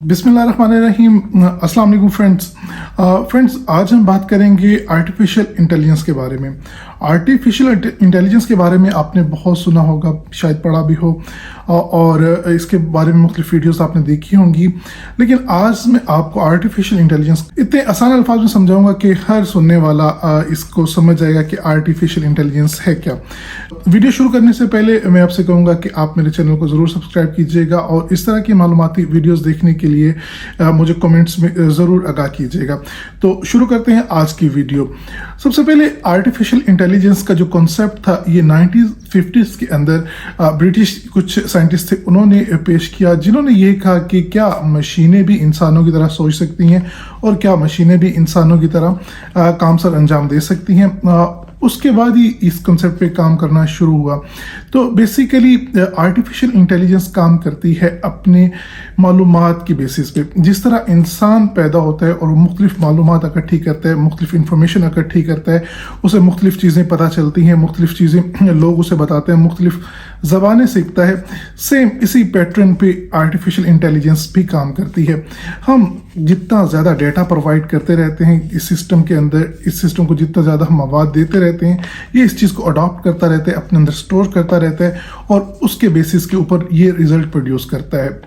बिस्मिल्लाहिर्रहमानिर्रहीम। अस्सलाम वालेकुम फ्रेंड्स, आज हम बात करेंगे आर्टिफिशियल इंटेलिजेंस के बारे में। आर्टिफिशियल इंटेलिजेंस के बारे में आपने बहुत सुना होगा, शायद पढ़ा भी हो, और इसके बारे में मुख्तलिफ वीडियोस आपने देखी होंगी। लेकिन आज मैं आपको आर्टिफिशियल इंटेलिजेंस इतने आसान अल्फाज में समझाऊंगा कि हर सुनने वाला इसको समझ जाएगा कि आर्टिफिशियल इंटेलिजेंस है क्या। वीडियो शुरू करने से पहले मैं आपसे कहूँगा कि आप मेरे चैनल को ज़रूर सब्सक्राइब कीजिएगा और इस तरह की मालूमाती वीडियोस देखने के लिए मुझे कमेंट्स में ज़रूर आगाह कीजिएगा। तो शुरू करते हैं आज की वीडियो। सबसे पहले आर्टिफिशियल इंटेलिजेंस का जो कॉन्सेप्ट था, ये 1950s के अंदर ब्रिटिश कुछ साइंटिस्ट थे, उन्होंने पेश किया, जिन्होंने ये कहा कि क्या मशीनें भी इंसानों की तरह सोच सकती हैं और क्या मशीनें भी इंसानों की तरह काम सर अंजाम दे सकती हैं। उसके बाद ही इस कंसेप्ट पे काम करना शुरू हुआ। तो बेसिकली आर्टिफिशियल इंटेलिजेंस काम करती है अपने मालूमात की बेसिस पे। जिस तरह इंसान पैदा होता है और मुख्तलिफ मालूमात इकट्ठी करता है, मुख्तलिफ इंफॉर्मेशन इकट्ठी करता है, उसे मुख्तलिफ चीज़ें पता चलती हैं, मुख्तलिफ चीज़ें लोग उसे बताते हैं, मुख्तलिफ ज़बानें सीखता है, सेम इसी पैटर्न पे आर्टिफिशियल इंटेलिजेंस भी काम करती है। हम जितना ज़्यादा डेटा प्रोवाइड करते रहते हैं इस सिस्टम के अंदर, इस सिस्टम को जितना ज़्यादा हम मवाद देते रहते हैं, ये इस चीज़ को अडॉप्ट करता रहता है, अपने अंदर स्टोर करता रहता है और उसके बेसिस के ऊपर ये रिजल्ट प्रोड्यूस करता है।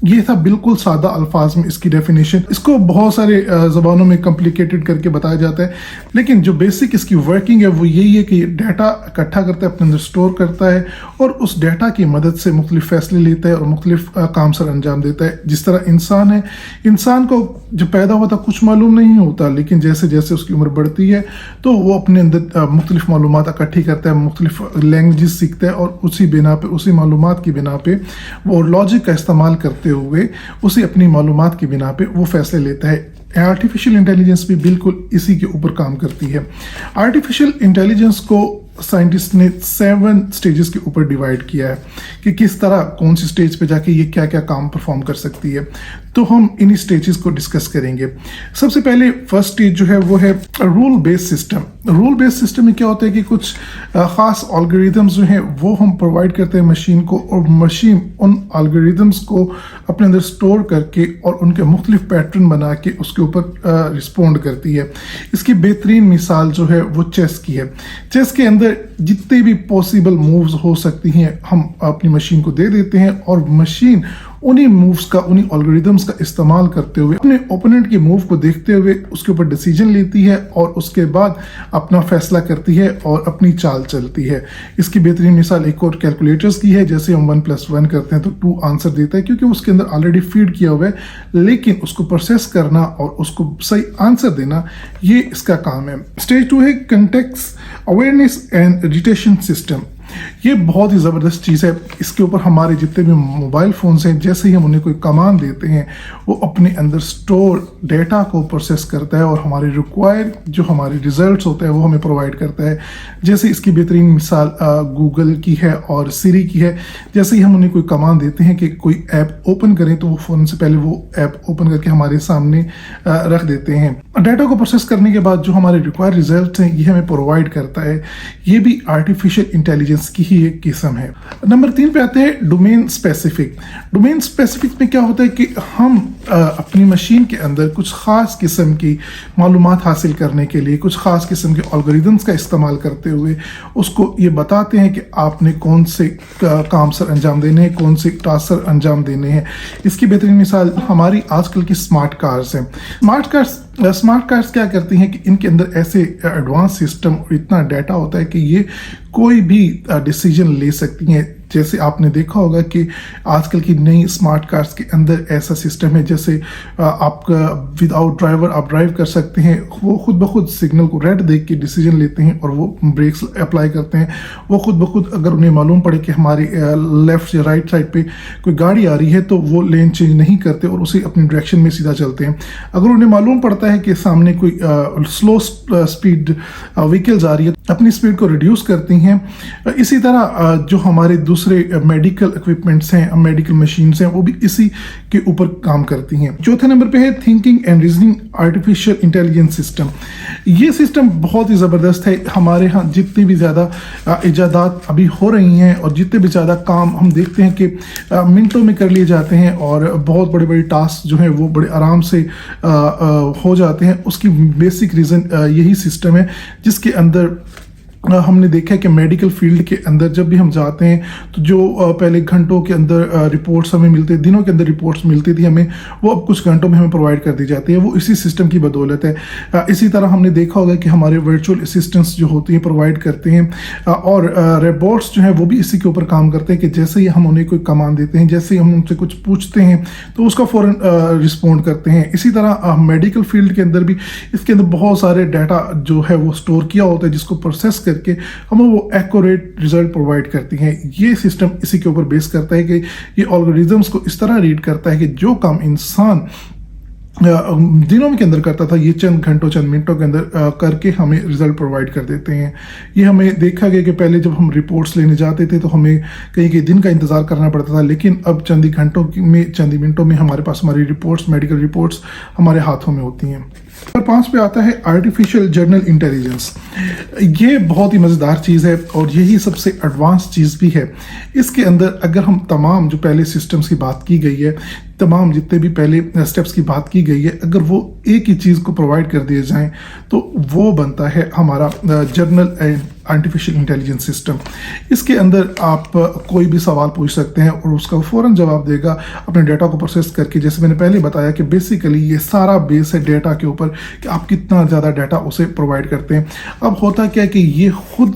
ये था बिल्कुल सादा अल्फाज में इसकी डेफिनेशन। इसको बहुत सारे ज़बानों में कॉम्प्लिकेटेड करके बताया जाता है, लेकिन जो बेसिक इसकी वर्किंग है वो यही है कि डाटा इकट्ठा करता है, अपने अंदर स्टोर करता है और उस डाटा की मदद से मुख्तलिफ फैसले लेता है और मुख्तलिफ काम सर अंजाम देता है। जिस तरह इंसान है, इंसान को जब पैदा होता कुछ मालूम नहीं होता, लेकिन जैसे जैसे उसकी उम्र बढ़ती है तो वो अपने अंदर मुख्तलिफ मालूमात इकट्ठी करता है, मुख्तलिफ लैंग्वेज सीखता है और उसी बिना पे, उसी मालूमात की बिना पे वो लॉजिक का इस्तेमाल करते हुए उसे अपनी मालूमात की बिना पे वो फैसले लेता है। आर्टिफिशियल इंटेलिजेंस भी बिल्कुल इसी के ऊपर काम करती है। आर्टिफिशियल इंटेलिजेंस को साइंटिस्ट ने 7 स्टेजेस के ऊपर डिवाइड किया है कि किस तरह कौन सी स्टेज पे जाके ये क्या क्या काम परफॉर्म कर सकती है। तो हम इन स्टेजेस को डिस्कस करेंगे। सबसे पहले फर्स्ट स्टेज जो है वो है rule based system. Rule based system में क्या होता है कि कुछ खास एल्गोरिथम्स जो हैं वो हम प्रोवाइड करते हैं मशीन को, और मशीन उन एल्गोरिथम्स को अपने अंदर स्टोर करके और उनके मुख्तलिफ पैटर्न बना के उसके ऊपर रिस्पॉन्ड करती है। इसकी बेहतरीन मिसाल जो है वो चेस की है। चेस के अंदर जितने भी पॉसिबल मूव्स हो सकती हैं हम अपनी मशीन को दे देते हैं और मशीन उन्हीं मूव्स का, उन्हीं एल्गोरिथम्स का इस्तेमाल करते हुए अपने ओपोनेंट के मूव को देखते हुए उसके ऊपर डिसीजन लेती है और उसके बाद अपना फैसला करती है और अपनी चाल चलती है। इसकी बेहतरीन मिसाल एक और कैलकुलेटर्स की है। जैसे हम 1+1 करते हैं तो 2 आंसर देता है, क्योंकि उसके अंदर ऑलरेडी फीड किया हुआ है, लेकिन उसको प्रोसेस करना और उसको सही आंसर देना ये इसका काम है। स्टेज 2 है context awareness and detection system. ये बहुत ही ज़बरदस्त चीज़ है। इसके ऊपर हमारे जितने भी मोबाइल फ़ोन्स हैं, जैसे ही हम उन्हें कोई कमांड देते हैं वो अपने अंदर स्टोर डेटा को प्रोसेस करता है और हमारे रिक्वायर्ड जो हमारे रिजल्ट्स होते हैं वो हमें प्रोवाइड करता है। जैसे इसकी बेहतरीन मिसाल गूगल की है और सिरी की है। जैसे ही हम उन्हें कोई कमांड देते हैं कि कोई ऐप ओपन करें तो वो फ़ोन से पहले वो ऐप ओपन करके हमारे सामने रख देते हैं। डाटा को प्रोसेस करने के बाद जो हमारे रिक्वायर्ड रिजल्ट हैं ये हमें प्रोवाइड करता है। ये भी आर्टिफिशियल इंटेलिजेंस की ही एक किस्म है। नंबर 3 पे आते हैं डोमेन स्पेसिफिक। डोमेन स्पेसिफिक में क्या होता है कि हम अपनी मशीन के अंदर कुछ खास किस्म की मालूमात हासिल करने के लिए कुछ खास किस्म के एल्गोरिथम्स का इस्तेमाल करते हुए उसको ये बताते हैं कि आपने कौन से काम सर अंजाम देने हैं, कौन से टास्क सर अंजाम देने हैं। इसकी बेहतरीन मिसाल हमारी आजकल की स्मार्ट कार्स हैं। स्मार्ट कार्स क्या करती हैं कि इनके अंदर ऐसे एडवांस सिस्टम और इतना डाटा होता है कि ये कोई भी डिसीजन ले सकती हैं। जैसे आपने देखा होगा कि आजकल की नई स्मार्ट कार्स के अंदर ऐसा सिस्टम है जैसे आपका विदाउट ड्राइवर आप ड्राइव कर सकते हैं। वो खुद ब खुद सिग्नल को रेड देख के डिसीजन लेते हैं और वो ब्रेक्स अप्लाई करते हैं। वो खुद ब खुद अगर उन्हें मालूम पड़े कि हमारी लेफ्ट या राइट साइड पे कोई गाड़ी आ रही है तो वो लेन चेंज नहीं करते और उसी अपनी डायरेक्शन में सीधा चलते हैं। अगर उन्हें मालूम पड़ता है कि सामने कोई स्लो स्पीड व्हीकल्स आ रही है, अपनी स्पीड को रिड्यूस करती हैं। इसी तरह जो हमारे दूसरे मेडिकल इक्विपमेंट्स हैं, मेडिकल मशीन्स हैं, वो भी इसी के ऊपर काम करती हैं। चौथे नंबर पे है thinking and reasoning artificial intelligence system. ये सिस्टम बहुत ही ज़बरदस्त है। हमारे यहाँ जितनी भी ज़्यादा इजादात अभी हो रही हैं और जितने भी ज़्यादा काम हम देखते हैं कि मिनटों में कर लिए जाते हैं और बहुत बड़े बड़े टास्क जो हैं वो बड़े आराम से हो जाते हैं, उसकी बेसिक रीज़न यही सिस्टम है, जिसके अंदर हमने देखा है कि मेडिकल फील्ड के अंदर जब भी हम जाते हैं तो जो पहले घंटों के अंदर रिपोर्ट्स हमें मिलते, दिनों के अंदर रिपोर्ट्स मिलती थी हमें, वो अब कुछ घंटों में हमें प्रोवाइड कर दी जाती है। वो इसी सिस्टम की बदौलत है। इसी तरह हमने देखा होगा कि हमारे वर्चुअल असिस्टेंट्स जो होती हैं प्रोवाइड करते हैं और रोबोट्स जो हैं वो भी इसी के ऊपर काम करते हैं कि जैसे ही हम उन्हें कोई कमांड देते हैं, जैसे ही हम उनसे कुछ पूछते हैं तो उसका फ़ौरन रिस्पॉन्ड करते हैं। इसी तरह मेडिकल फील्ड के अंदर भी इसके अंदर बहुत सारे डाटा जो है वो स्टोर किया होता है, जिसको प्रोसेस करके हमें वो एक्यूरेट रिजल्ट प्रोवाइड करती हैं। ये सिस्टम इसी के ऊपर बेस करता है कि ये एल्गोरिथम्स को इस तरह रीड करता है कि जो काम इंसान दिनों के अंदर करता था, ये चंद घंटों चंद मिनटों के अंदर करके हमें रिजल्ट प्रोवाइड कर देते हैं। ये हमें देखा गया कि पहले जब हम रिपोर्ट्स लेने जाते थे तो हमें कई कई दिन का इंतज़ार करना पड़ता था, लेकिन अब चंद ही घंटों में, चंद ही मिनटों में हमारे पास हमारी रिपोर्ट्स, मेडिकल रिपोर्ट्स हमारे हाथों में होती हैं। नंबर 5 पे आता है आर्टिफिशियल जर्नल इंटेलिजेंस। ये बहुत ही मज़ेदार चीज़ है और यही सबसे एडवांस चीज़ भी है। इसके अंदर अगर हम तमाम जो पहले सिस्टम्स की बात की गई है, तमाम जितने भी पहले स्टेप्स की बात की गई है, अगर वो एक ही चीज़ को प्रोवाइड कर दिए जाएं तो वो बनता है हमारा journal and artificial intelligence system. इसके अंदर आप कोई भी सवाल पूछ सकते हैं और उसका फ़ौरन जवाब देगा अपने डाटा को प्रोसेस करके। जैसे मैंने पहले बताया कि बेसिकली ये सारा बेस है डाटा के ऊपर कि आप कितना ज़्यादा डाटा उसे प्रोवाइड करते हैं। अब होता क्या है कि ये खुद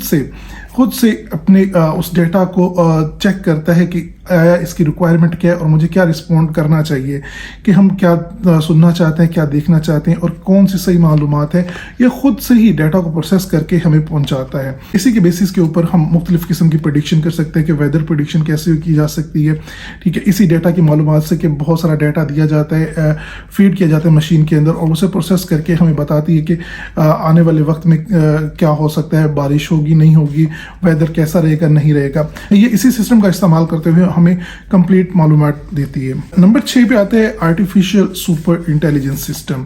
से अपने उस डेटा को चेक करता है कि इसकी रिक्वायरमेंट क्या है और मुझे क्या रिस्पॉन्ड करना चाहिए, कि हम क्या सुनना चाहते हैं, क्या देखना चाहते हैं और कौन सी सही मालूमात है। ये खुद से ही डाटा को प्रोसेस करके हमें पहुंचाता है। इसी के बेसिस के ऊपर हम मुख्तलिफ किस्म की प्रेडिक्शन कर सकते हैं कि वेदर प्रेडिक्शन कैसे की जा सकती है। ठीक है, इसी डाटा की मालूमात से कि बहुत सारा डाटा दिया जाता है, फीड किया जाता है मशीन के अंदर और उसे प्रोसेस करके हमें बताती है कि आने वाले वक्त में क्या हो सकता है, बारिश होगी, नहीं होगी, वेदर कैसा रहेगा, नहीं रहेगा। ये इसी सिस्टम का इस्तेमाल करते हुए हमें कंप्लीट मालूमात देती है। नंबर 6 पे आते हैं आर्टिफिशियल सुपर इंटेलिजेंस सिस्टम।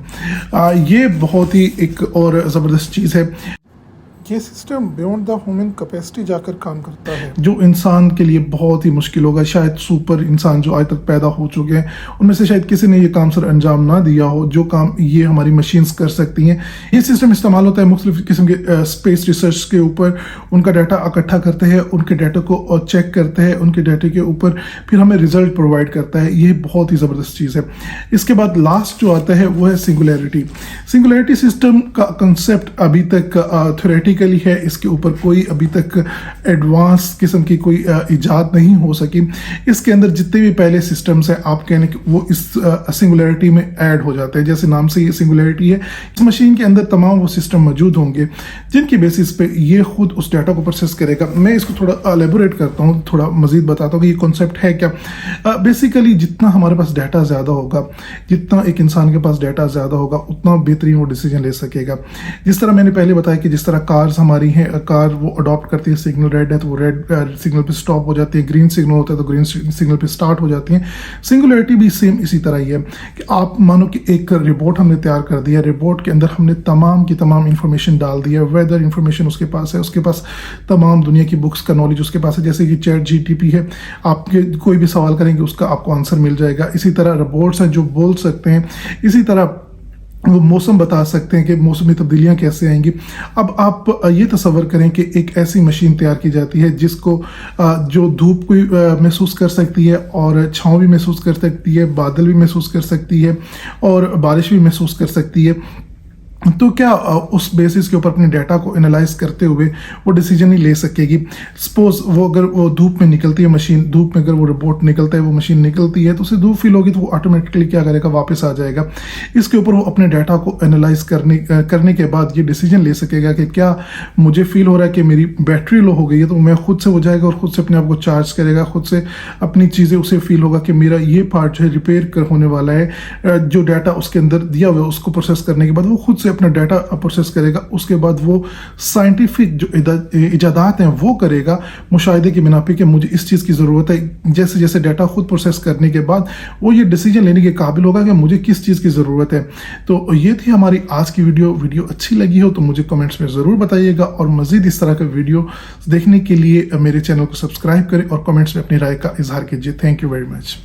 ये बहुत ही एक और ज़बरदस्त चीज़ है। ये system beyond the human capacity जाकर काम करता है, जो इंसान के लिए बहुत ही मुश्किल होगा। शायद सुपर इंसान जो आज तक पैदा हो चुके हैं उनमें से शायद किसी ने ये काम सर अंजाम ना दिया हो, जो काम ये हमारी मशीन्स कर सकती हैं। ये सिस्टम इस्तेमाल होता है मुख्तलिफ किस्म के स्पेस रिसर्च के ऊपर। उनका डाटा इकट्ठा करते हैं, उनके डाटा को चेक करते हैं, उनके डाटे के ऊपर फिर हमें रिजल्ट प्रोवाइड करता है। ये बहुत ही ज़बरदस्त चीज़ है। इसके बाद लास्ट जो आता है वो है सिंगुलैरिटी। सिंगुलैरिटी सिस्टम का कंसेप्ट अभी तक थ्योरेटिकली है, इसके ऊपर कोई अभी तक एडवांस किस्म की कोई इजाद नहीं हो सकी। इसके अंदर जितने भी पहले सिस्टम्स हैं आप कहने कि वो इस सिंगुलैरिटी में ऐड हो जाते हैं। जैसे नाम से ये सिंगुलैरिटी है, इस मशीन के अंदर तमाम वो सिस्टम मौजूद होंगे जिनकी बेसिस पे ये खुद उस डाटा को प्रोसेस करेगा। मैं इसको थोड़ा एलेबोरेट करता हूँ, थोड़ा मजीद बताता हूँ कि ये कॉन्सेप्ट है क्या। बेसिकली जितना हमारे पास डाटा ज़्यादा होगा, जितना एक इंसान के पास डाटा ज़्यादा होगा, उतना बेहतरीन वो डिसीजन ले सकेगा। जिस तरह मैंने पहले बताया कि जिस तरह कार्स हमारी हैं, कार वो अडॉप्ट करती है, सिग्नल रेड है तो वो रेड सिग्नल पे स्टॉप हो जाती है, ग्रीन सिग्नल होता है तो ग्रीन सिग्नल पे स्टार्ट हो जाती है। सिंगुलैरिटी भी सेम इसी तरह ही है कि आप मानो कि एक रिपोर्ट हमने तैयार कर दिया, रिपोर्ट के अंदर हमने तमाम की तमाम इंफॉर्मेशन डाल दी है, वेदर इंफॉर्मेशन उसके पास है, उसके पास तमाम दुनिया की बुक्स का नॉलेज उसके पास है। जैसे कि चैट जीटीपी है, आपके कोई भी सवाल करेंगे उसका आपको आंसर मिल जाएगा। इसी तरह रोबोट्स हैं जो बोल सकते हैं, इसी तरह वो मौसम बता सकते हैं कि मौसम में तब्दीलियाँ कैसे आएंगी। अब आप ये तसव्वुर करें कि एक ऐसी मशीन तैयार की जाती है जिसको जो धूप भी महसूस कर सकती है और छाँव भी महसूस कर सकती है, बादल भी महसूस कर सकती है और बारिश भी महसूस कर सकती है। तो क्या उस बेसिस के ऊपर अपने डाटा को एनालाइज करते हुए वो डिसीजन ही ले सकेगी। सपोज वो अगर वो धूप में निकलती है मशीन, धूप में अगर वो रिपोर्ट निकलता है, वो मशीन निकलती है तो उसे धूप फील होगी तो वो ऑटोमेटिकली क्या करेगा, वापस आ जाएगा। इसके ऊपर वो अपने डाटा को एनालाइज करने के बाद ये डिसीजन ले सकेगा कि क्या मुझे फील हो रहा है कि मेरी बैटरी लो हो गई है, तो मैं खुद से हो जाएगा और खुद से अपने आप को चार्ज करेगा, खुद से अपनी चीज़ें उसे फील होगा कि मेरा ये पार्ट जो है रिपेयर होने वाला है। जो डाटा उसके अंदर दिया हुआ है उसको प्रोसेस करने के बाद वो खुद से अपना डाटा प्रोसेस करेगा, उसके बाद वो साइंटिफिक जो इजादात हैं वो करेगा मुशाहिदे की बिना पे कि मुझे इस चीज़ की ज़रूरत है। जैसे जैसे डाटा खुद प्रोसेस करने के बाद वो ये डिसीजन लेने के काबिल होगा कि मुझे किस चीज़ की ज़रूरत है। तो ये थी हमारी आज की वीडियो अच्छी लगी हो तो मुझे कमेंट्स में ज़रूर बताइएगा, और मज़ीद इस तरह के वीडियो देखने के लिए मेरे चैनल को सब्सक्राइब करें और कमेंट्स में अपनी राय का इजहार कीजिए। Thank you very much.